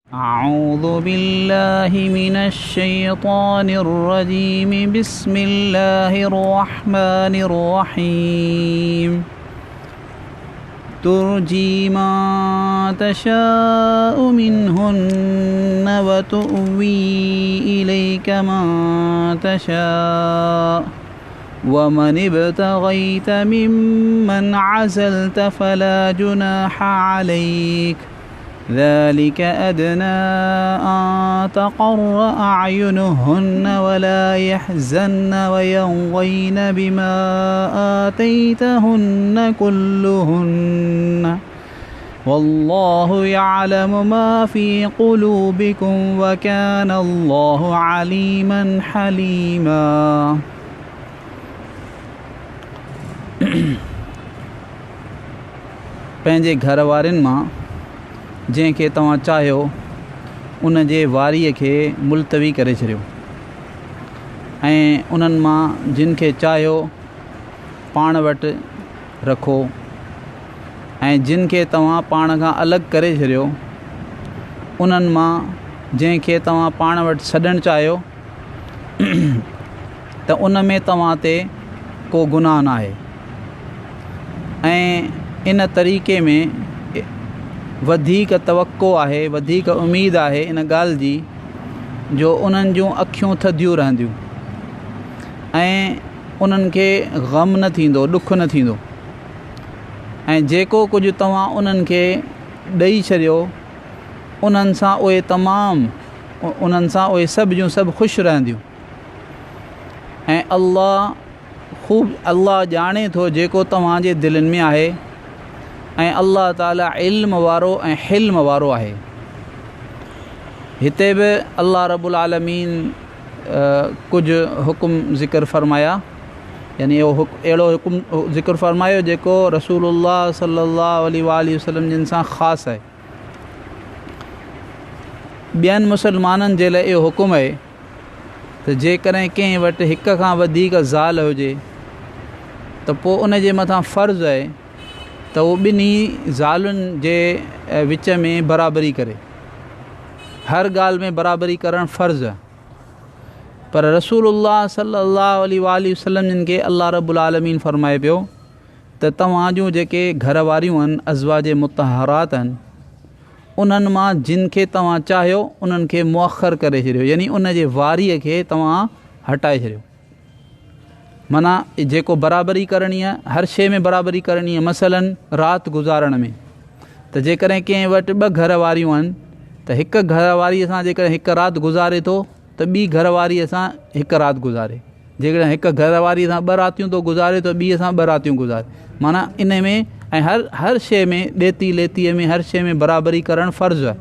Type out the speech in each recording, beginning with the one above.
अऊज़ु बिल्लाहि मिनश्शैतानिर्रजीम बिस्मिल्लाहिर्रहमानिर्रहीम तुरजी मा तशाअ मिनहुन्न व तुअवी इलैका मा तशाअ व मन इब्तगैत मिम्मन अज़ल्त फला जुनाह अलैक ذلك أدنى أن تقر أعينهن ولا يحزن ويرضين بما آتيتهن كلهن والله يعلم ما في قلوبكم وكان الله عليما حليما। पंहिंजे घर वारनि मां जंहिंखे तव्हां चाहियो उन जे वारीअ खे मुलतवी करे छॾियो ऐं उन्हनि मां जिन खे चाहियो पाण वटि रखो ऐं जिन खे तव्हां पाण खां अलॻि करे छॾियो उन्हनि मां जंहिंखे तव्हां पाण वटि छॾणु चाहियो त उन में तव्हां ते को गुनाह न आहे ऐं इन तरीक़े में वधीक तवक्को आहे, वधीक उमेद आहे इन ॻाल्हि जी जो उन्हनि जूं अखियूं थधियूं रहंदियूं ऐं उन्हनि खे ग़म न थींदो, ॾुख न थींदो ऐं जेको कुझु तव्हां उन्हनि खे ॾेई छॾियो उन्हनि सां उहे सभु जूं सभु ख़ुशि रहंदियूं ऐं अल्लाह ॼाणे थो जेको तव्हांजे दिलनि में आहे ऐं अल्लाह ताला इल्म वारो ऐं हिल्म वारो आहे। हिते बि अल्लाह रब्बुल आलमीन कुझु हुकुम ज़िक्र फ़रमाया, यानी अहिड़ो हुकुम ज़िक्र फ़रमायो जेको रसूलुल्लाह सल्लल्लाहु अलैहि वसल्लम जिन सां ख़ासि आहे। ॿियनि मुसलमाननि जे लाइ इहो हुकुम आहे त जेकॾहिं कंहिं वटि हिक खां वधीक ज़ाल हुजे त पोइ उन जे मथां फ़र्ज़ु आहे त उहो ॿिन्ही ज़ालुनि जे विच में बराबरी करे, हर ॻाल्हि में बराबरी करणु फ़र्ज़ु आहे। पर रसूलुल्लाह सल्लल्लाहु अलैहि वसल्लम जिन खे अल्लाह रब्बुल आलमीन फ़रमाए पियो त तव्हां जूं जेके घर वारियूं आहिनि अज़वाज मुतहरात आहिनि उन्हनि मां जिन खे तव्हां चाहियो उन्हनि खे मुअख़र करे छॾियो, यानी उन जे वारीअ खे तव्हां हटाए छॾियो। माना जेको बराबरी करणी आहे, हर शइ में बराबरी करणी आहे। मसलन राति गुज़ारण में त जेकॾहिं कंहिं वटि ॿ घर वारियूं आहिनि त हिक घर वारीअ सां जेकॾहिं हिकु राति गुज़ारे थो त ॿी घर वारीअ सां हिकु राति गुज़ारे, जेकॾहिं हिकु घर वारीअ सां ॿ रातियूं थो गुज़ारे त ॿीअ सां ॿ रातियूं गुज़ारे। माना इन में ऐं हर शइ में ॾेती लेतीअ में हर शइ में बराबरी करणु फ़र्ज़ु आहे।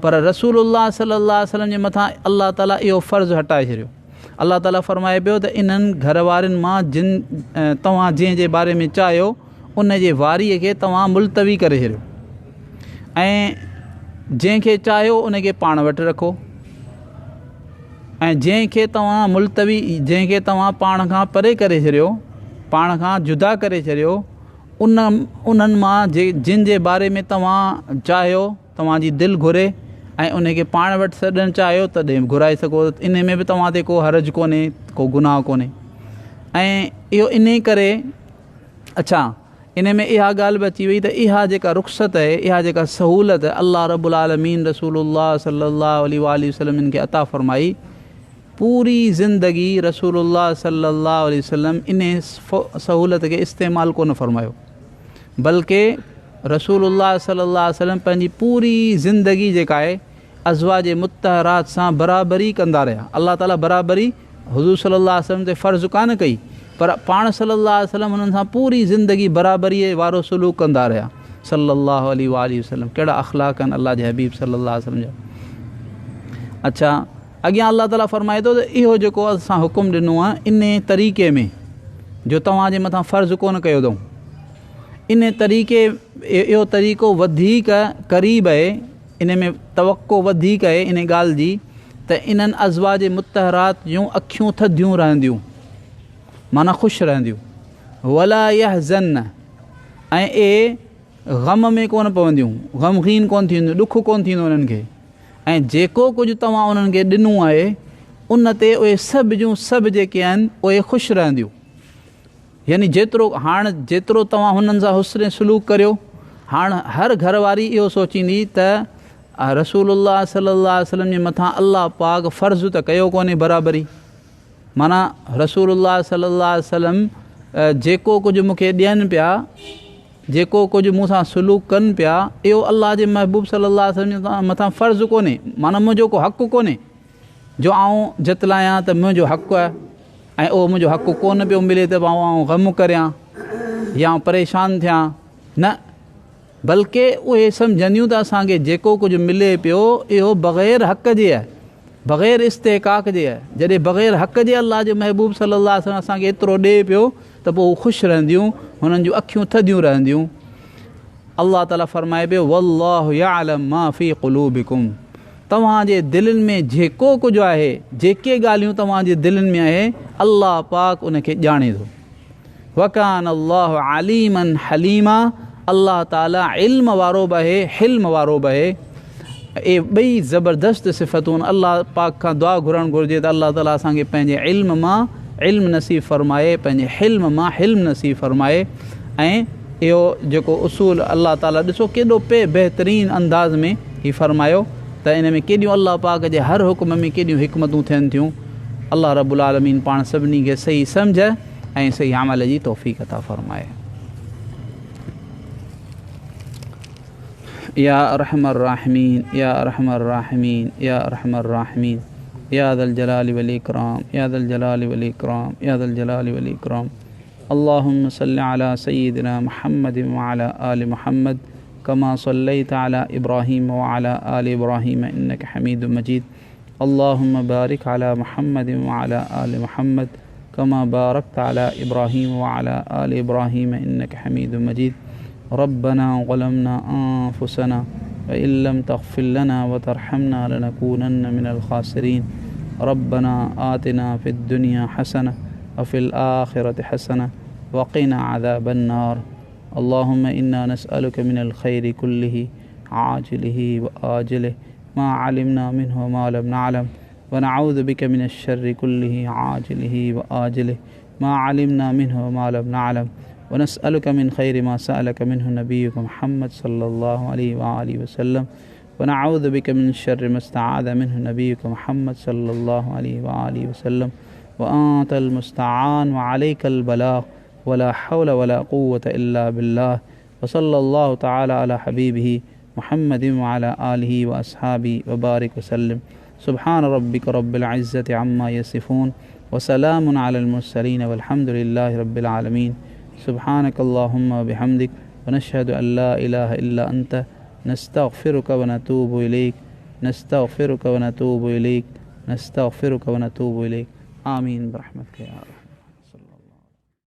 पर रसूलुल्लाह सल्लल्लाहु अलैहि वसल्लम जे मथां अल्लाह ताला इहो फ़र्ज़ु हटाए छॾियो। अल्लाह ताला फ़रमाए पियो त इन्हनि घर वारनि मां तव्हां जंहिंजे बारे में चाहियो उन जे वारीअ खे तव्हां मुलतवी करे छॾियो ऐं जंहिंखे चाहियो उन खे पाण वटि रखो ऐं जंहिंखे तव्हां पाण खां परे करे छॾियो, पाण खां जुदा करे छॾियो, उन्हनि मां जिन जे बारे में तव्हां चाहियो, तव्हांजी दिलि घुरे ऐं उनखे पाण वटि छॾणु चाहियो त घुराए सघो। इन में बि तव्हां ते को हर्ज कोन्हे, को गुनाह कोन्हे। ऐं इहो इन करे इन में इहा ॻाल्हि बि अची वई त इहा जेका रुख़सत आहे, इहा जेका सहूलत अल्लाह रब्बुल आलमीन रसूलुल्लाह सल्लल्लाहु अलैहि वसल्लम खे अता फ़रमाई, पूरी ज़िंदगी रसूलुल्लाह सल्लल्लाहु अलैहि वसल्लम इन सहूलत खे इस्तेमालु कोन फ़रमायो, बल्कि रसूलुल्लाह सल्लल्लाहु अलैहि वसल्लम पंहिंजी पूरी ज़िंदगी जेका आहे अज़वाज मुतहरात सां बराबरी कंदा रहिया। अल्लाह ताला बराबरी हुज़ूर सल्लल्लाहु अलैहि वसल्लम ते फ़र्ज़ु कान कई, पर पाण सल्लल्लाहु अलैहि वसल्लम हुननि सां पूरी ज़िंदगी बराबरीअ वारो सलूक कंदा रहिया सल्लल्लाहु अलैहि वसल्लम। कहिड़ा अख़लाक़ आहिनि अल्लाह जे हबीब सल्लल्लाहु अलैहि वसल्लम जा। अॻियां अल्लाह ताला फ़रमाए थो त इहो जेको असां हुकुम ॾिनो आहे इन तरीक़े में जो तव्हांजे मथां फ़र्ज़ु कोन कयो अथऊं, इन तरीक़े इहो तरीक़ो वधीक क़रीब आहे, इन में तवक्को वधीक आहे इन ॻाल्हि जी त इन्हनि अज़वाज मुतहरात जूं अखियूं थधियूं रहंदियूं, माना ख़ुशि रहंदियूं। वला यहज़न ऐं गम में कोन पवंदियूं, गमगीन कोन थींदियूं, ॾुख कोन थींदो उन्हनि खे। ऐं जेको कुझु तव्हां उन्हनि खे ॾिनो आहे उन ते उहे सभु जूं सभु जेके आहिनि उहे ख़ुशि रहंदियूं। यानी जेतिरो तव्हां हुननि सां हुस्न सलूक करियो, हाणे हर घरवारी इहो सोचींदी त रसूलुल्लाह सल्लल्लाहु अलैहि वसल्लम जे मथां अल्लाह पाक फ़र्ज़ु त कयो कोन्हे बराबरी। माना रसूलुल्लाह सल्लल्लाहु अलैहि वसल्लम जेको कुझु मूंखे ॾियनि पिया, जेको कुझु मूंसां सलूक कनि पिया, इहो अल्लाह जे महबूब सल्लल्लाहु अलैहि वसल्लम जे मथां फ़र्ज़ु कोन्हे। माना मुंहिंजो को हक़ु कोन्हे जो आऊं जतलायां त मुंहिंजो हक़ु आहे ऐं उहो मुंहिंजो हक़ु कोन पियो मिले त आऊं ग़म करियां या परेशान थियां, न, बल्कि उहे सम्झंदियूं त असांखे जेको कुझु मिले पियो इहो बग़ैर हक़ जे आहे, बग़ैर इस्तेकाक जे आहे। जॾहिं बग़ैर हक़ जे अल्लाह जो महबूब सल्लल्लाहु अलैहि वसल्लम असांखे एतिरो ॾिए पियो त पोइ हू ख़ुशि रहंदियूं, हुननि जूं अखियूं थधियूं रहंदियूं। अल्लाह ताला फ़रमाए पियो वल्लाहु यअलम मा फ़ी क़ुलूबिकुम, तव्हांजे दिलनि में जेको कुझु आहे, जेके ॻाल्हियूं तव्हांजे दिलनि में आहे, अल्लाह पाक उनखे ॼाणे थो। वकान अल्लाहु अलीमन हलीमा, अल्लाह ताला इल्म वारो बि आहे, हिल्म वारो बि आहे। ए ॿई ज़बरदस्त सिफ़तूं आहिनि। अल्लाह पाक खां दुआ घुरणु घुरिजे त अल्लाह ताला असांखे पंहिंजे इल्म मां इल्म नसीब फ़रमाए, पंहिंजे हिल्म मां हिल्म नसीब फ़रमाए। ऐं इहो जेको उसूल अल्लाह ताला ॾिसो केॾो बहितरीन अंदाज़ में हीउ फ़रमायो त इन में केॾियूं अल्लाह पाक जे हर हुक्म में केॾियूं हिकमतूं थियनि थियूं। अल्लाह रब्बुल आलमीन पाण सभिनी खे सही सम्झ ऐं सही अमल जी तौफ़ीक़ अता फ़रमाए। या अरहमर राहिमीन, या अरहमर राहिमीन, या अरहमर राहिमीन, या ज़ल जलाली वल इकराम, या ज़ल जलाली वल इकराम, या ज़ल जलाली वल इकराम। अल्लाहुम्मा सल्लि अला सय्यिदिना मुहम्मद व अला आलि मुहम्मद कमा सल्लैता अला इब्राहीम व अला आलि इब्राहीम इन्नका हमीदुम मजीद। अल्लाहुम्मा बारिक अला मुहम्मद व अला आलि मुहम्मद कमा बारकता अला इब्राहीम व अला आलि इब्राहीम इन्नका हमीदुम मजीद। रब्बना ज़लमना अनफुसना व इल्लम तग़फिर लना व तरहमना लनकूनन्न मिनल ख़ासिरीन। रब्बना आतिना फ़िद दुनिया हसना व फ़िल आखिरति हसना व क़िना अज़ाबन नार। अल्लाहुम्मा इन्ना नस्अलुका मिनल खैरि कुल्लिहि आजिलिहि व आजिलिहि मा अलिमना मिन्हु व मा लम नअलम व नऊज़ु बिका मिनश शर्रि कुल्लिहि आजिलिहि व आजिलिहि मा अलिमना मिन्हु व मा लम नअलम व नस्अलुका मिन खैरि मा सअलका मिन्हु नबियुका मुहम्मद सल्लल्लाहु अलैहि व आलिहि वसल्लम व नऊज़ु बिका मिन शर्रि मा इस्तआज़ मिन्हु नबियुका मुहम्मद सल्लल्लाहु अलैहि व आलिहि वसल्लम व अंतल मुस्तआन व अलैकल बलाग वला हौला वला कुव्वता इल्ला बिल्लाह व सल्लल्लाहु तआला अला हबीबिही मुहम्मदिन व अला आलिहि व अस्हाबिही व बारिक वसल्लम। सुब्हान रब्बिका रब्बिल इज़्ज़ति अम्मा यसिफून व सलामुन अलल मुरसलीन वल्हम्दुलिल्लाहि रब्बिल आलमीन। सुब्हानकल्लाहुम्मा व बिहम्दिक व नशहदु अन ला इलाहा इल्ला अंता नस्तगफिरुका व नतूबु इलैक, नस्तगफिरुका व नतूबु इलैक, नस्तगफिरुका व नतूबु इलैक। आमीन बरहमतिका या रब।